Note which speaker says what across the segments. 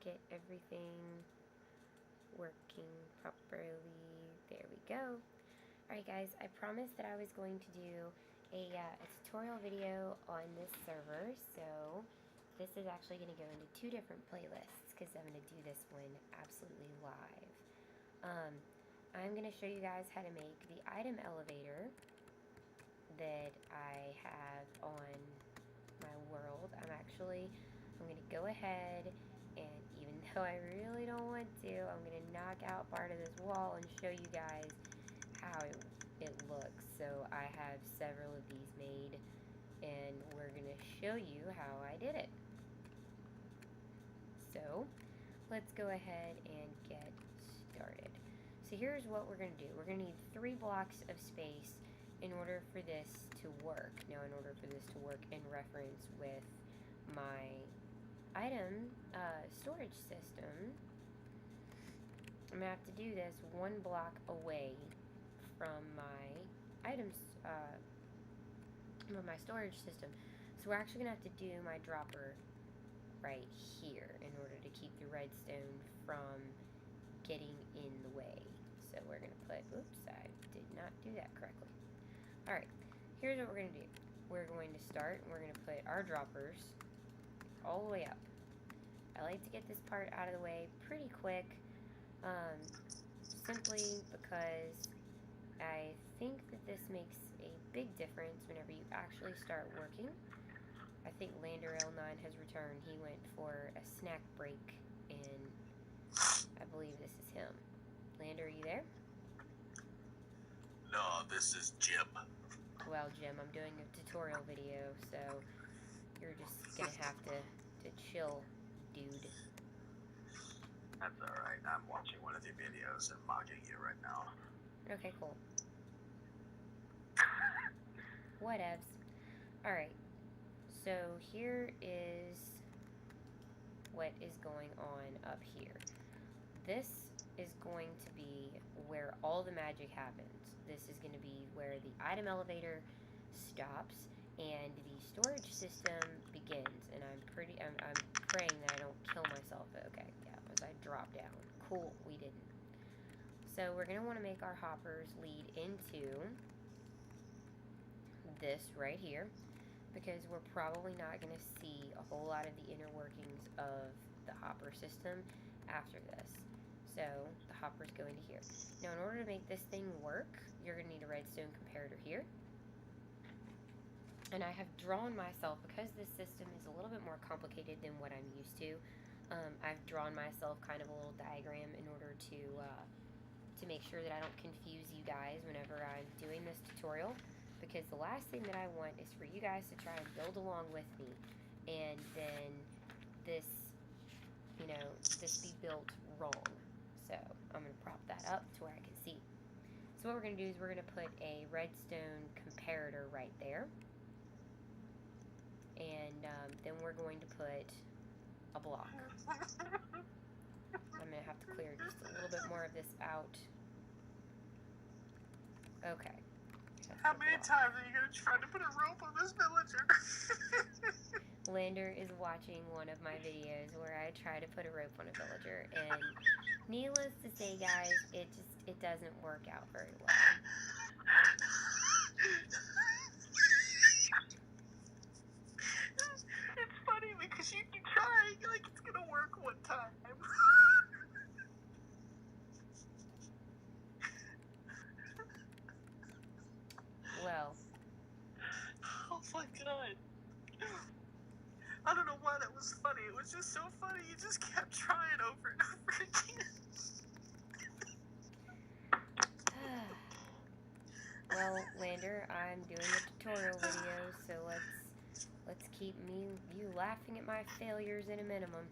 Speaker 1: get everything working properly. There we go. Alright guys, I promised that I was going to do a tutorial video on this server, so this is actually going to go into two different playlists because I'm going to do this one absolutely live. I'm going to show you guys how to make the item elevator that I have on my world. I'm going to go ahead, and even though I really don't want to, I'm going to knock out part of this wall and show you guys how it looks. So I have several of these made, and we're going to show you how I did it. So let's go ahead and get started. So here's what we're going to do. We're going to need 3 blocks of space in order for this to work. Now, in order for this to work in reference with my item storage system, I'm going to have to do this 1 block away from my items, from my storage system. So we're actually going to have to do my dropper right here in order to keep the redstone from getting in the way. So we're going to put, oops, I did not do that correctly. Alright, here's what we're going to do. We're going to start, and we're going to put our droppers all the way up. I like to get this part out of the way pretty quick, simply because I think that this makes a big difference whenever you actually start working. I think Lander L9 has returned. He went for a snack break, and I believe this is him. Lander, are you there?
Speaker 2: No, this is Jim.
Speaker 1: Well, Jim, I'm doing a tutorial video, so you're just gonna have to chill, dude.
Speaker 2: That's alright. I'm watching one of your videos and mocking you right now.
Speaker 1: Okay, cool. Whatevs. Alright, so here is what is going on up here. This is going to be where all the magic happens. This is going to be where the item elevator stops and the storage system begins. And I'm praying that I don't kill myself. Okay, yeah, as I drop down. Cool, we didn't. So we're going to want to make our hoppers lead into this right here, because we're probably not going to see a whole lot of the inner workings of the hopper system after this. So the hoppers go into here. Now, in order to make this thing work, you're going to need a redstone comparator here. And I have drawn myself, because this system is a little bit more complicated than what I'm used to, I've drawn myself kind of a little diagram in order to make sure that I don't confuse you guys whenever I'm doing this tutorial. Because the last thing that I want is for you guys to try and build along with me, and then this, this be built wrong. So I'm going to prop that up to where I can see. So what we're going to do is we're going to put a redstone comparator right there. And then we're going to put a block. I'm going to have to clear just a little bit more of this out. Okay.
Speaker 2: How many times are you going to try to put a rope on this villager?
Speaker 1: Lander is watching one of my videos where I try to put a rope on a villager, and needless to say, guys, it doesn't work out very well.
Speaker 2: It's funny because you keep trying like it's going to work one time.
Speaker 1: Well.
Speaker 2: Oh my god. I don't know why that was funny. It was just so funny. You just kept trying over and over again.
Speaker 1: Well, Lander, I'm doing a tutorial video, so let's keep you laughing at my failures at a minimum.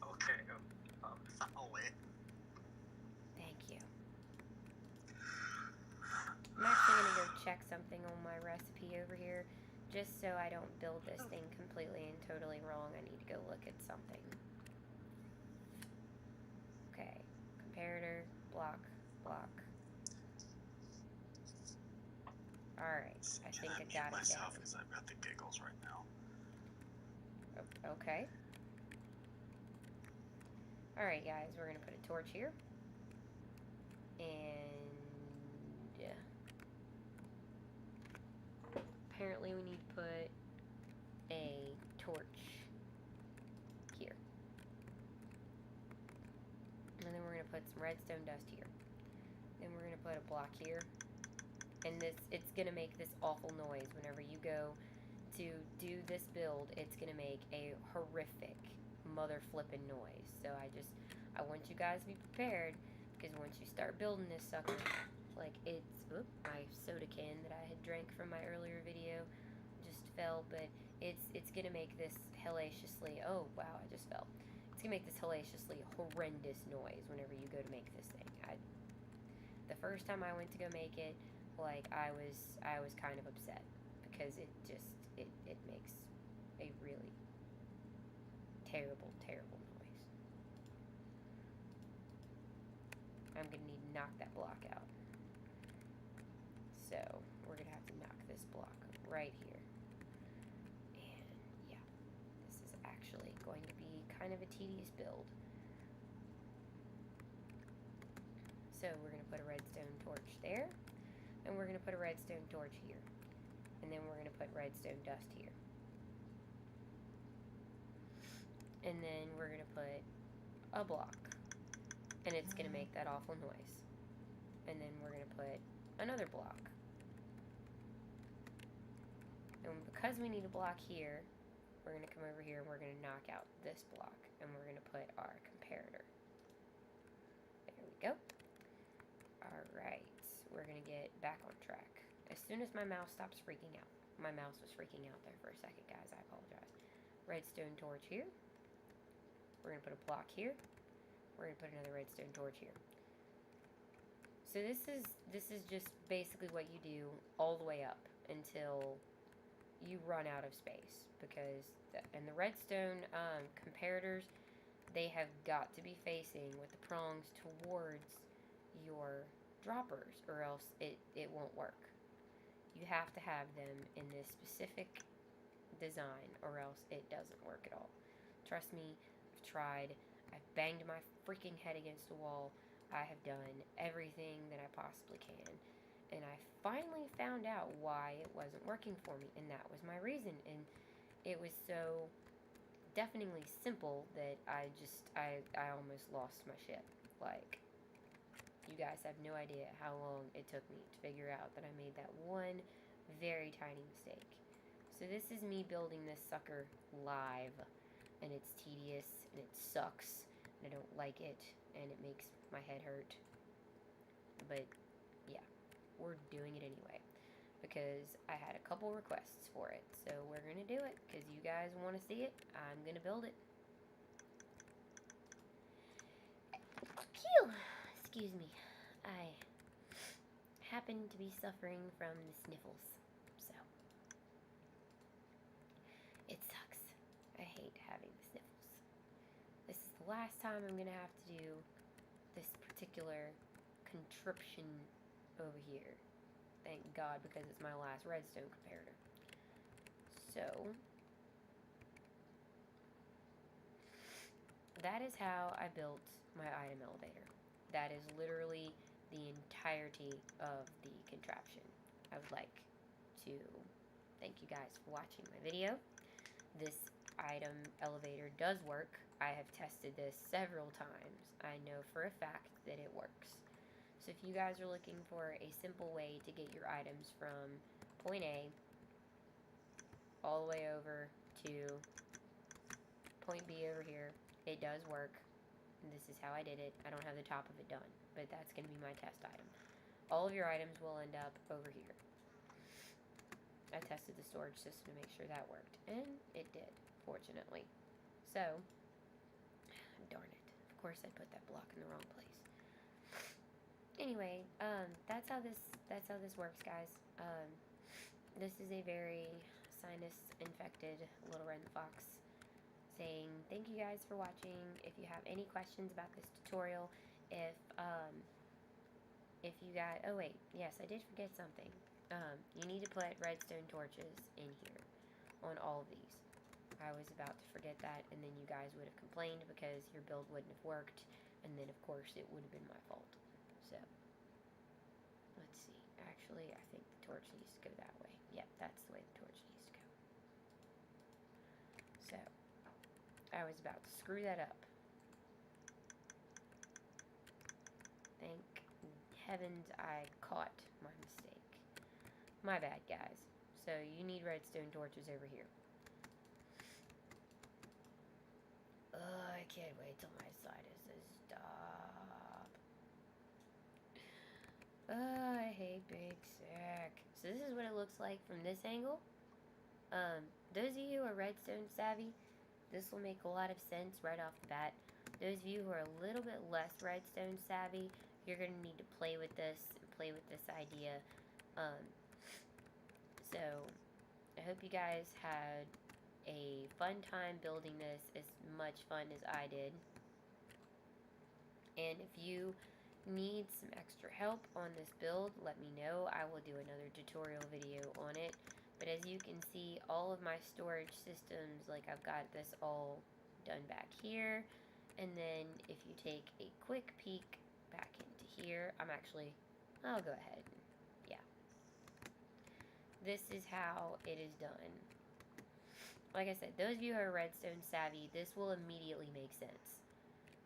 Speaker 2: Okay, I'll wait.
Speaker 1: Thank you. I'm actually going to go check something on my recipe over here, just so I don't build this thing completely and totally wrong. I need to go look at something. Okay, comparator, block. Alright, I think I got it down.
Speaker 2: Because I've got the giggles right now.
Speaker 1: Okay. Alright, guys, we're going to put a torch here. And apparently we need to put a torch here. And then we're going to put some redstone dust here. Then we're going to put a block here. And it's going to make this awful noise whenever you go to do this build. It's going to make a horrific mother flippin' noise. So I want you guys to be prepared, because once you start building this sucker, like my soda can that I had drank from my earlier video just fell, but it's going to make this hellaciously, oh wow, I just fell. It's going to make this hellaciously horrendous noise whenever you go to make this thing. The first time I went to go make it, like, I was kind of upset, because it makes a really terrible noise. I'm gonna need to knock that block out. So we're gonna have to knock this block right here. And yeah, this is actually going to be kind of a tedious build. So we're gonna put a redstone torch there, and we're gonna put a redstone torch here. And then we're going to put redstone dust here. And then we're going to put a block. And it's going to make that awful noise. And then we're going to put another block. And because we need a block here, we're going to come over here and we're going to knock out this block. And we're going to put our comparator. There we go. Alright, we're going to get back on track. As soon as my mouse stops freaking out. My mouse was freaking out there for a second, guys. I apologize. Redstone torch here. We're going to put a block here. We're going to put another redstone torch here. So this is just basically what you do all the way up until you run out of space. Because the redstone comparators, they have got to be facing with the prongs towards your droppers, or else it won't work. You have to have them in this specific design, or else it doesn't work at all. Trust me, I've tried. I've banged my freaking head against the wall. I have done everything that I possibly can. And I finally found out why it wasn't working for me, and that was my reason. And it was so deafeningly simple that I almost lost my shit. Like, you guys have no idea how long it took me to figure out that I made that one very tiny mistake. So this is me building this sucker live, and it's tedious, and it sucks, and I don't like it, and it makes my head hurt. But yeah, we're doing it anyway, because I had a couple requests for it. So we're gonna do it, because you guys want to see it. I'm gonna build it. Phew! Excuse me. I happen to be suffering from the sniffles, so it sucks. I hate having the sniffles. This is the last time I'm gonna have to do this particular contraption over here. Thank God, because it's my last redstone comparator. So that is how I built my item elevator. That is literally the entirety of the contraption. I would like to thank you guys for watching my video. This item elevator does work. I have tested this several times. I know for a fact that it works. So if you guys are looking for a simple way to get your items from point A all the way over to point B over here, it does work. This is how I did it. I don't have the top of it done, but that's going to be my test item. All of your items will end up over here. I tested the storage system to make sure that worked, and it did, fortunately. So, darn it. Of course I put that block in the wrong place. Anyway, that's how this works, guys. This is a very sinus-infected little red fox saying thank you guys for watching. If you have any questions about this tutorial, if you got, oh wait, yes, I did forget something. You need to put redstone torches in here on all of these. I was about to forget that, and then you guys would have complained because your build wouldn't have worked, and then of course it would have been my fault. So, let's see. Actually, I think the torch needs to go that way. Yep, that's the way the torch needs to go. So, I was about to screw that up. Thank heavens I caught my mistake. My bad, guys. So, you need redstone torches over here. I can't wait till my side says stop. I hate Big Sack. So this is what it looks like from this angle. Those of you who are redstone savvy, this will make a lot of sense right off the bat. Those of you who are a little bit less redstone savvy, you're going to need to play with this and play with this idea. So I hope you guys had a fun time building this, as much fun as I did. And if you need some extra help on this build, let me know. I will do another tutorial video on it. But as you can see, all of my storage systems, like I've got this all done back here. And then if you take a quick peek back into here, I'll go ahead. Yeah. This is how it is done. Like I said, those of you who are redstone savvy, this will immediately make sense.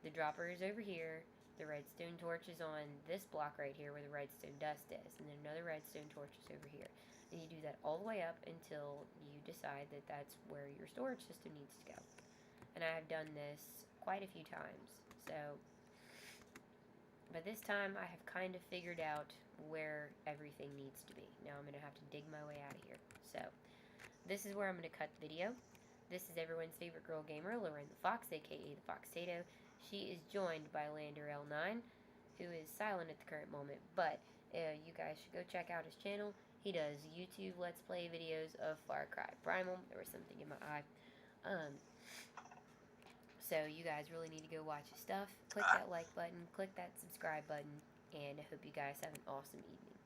Speaker 1: The dropper is over here. The redstone torch is on this block right here where the redstone dust is. And then another redstone torch is over here. And you do that all the way up until you decide that that's where your storage system needs to go. And I have done this quite a few times. So, but this time I have kind of figured out where everything needs to be. Now I'm going to have to dig my way out of here. So, this is where I'm going to cut the video. This is everyone's favorite girl gamer, Lorraine the Fox, aka the Foxtato. She is joined by Lander L9, who is silent at the current moment, but you guys should go check out his channel. He does YouTube Let's Play videos of Far Cry Primal. There was something in my eye. So you guys really need to go watch his stuff. Click that like button, click that subscribe button, and I hope you guys have an awesome evening.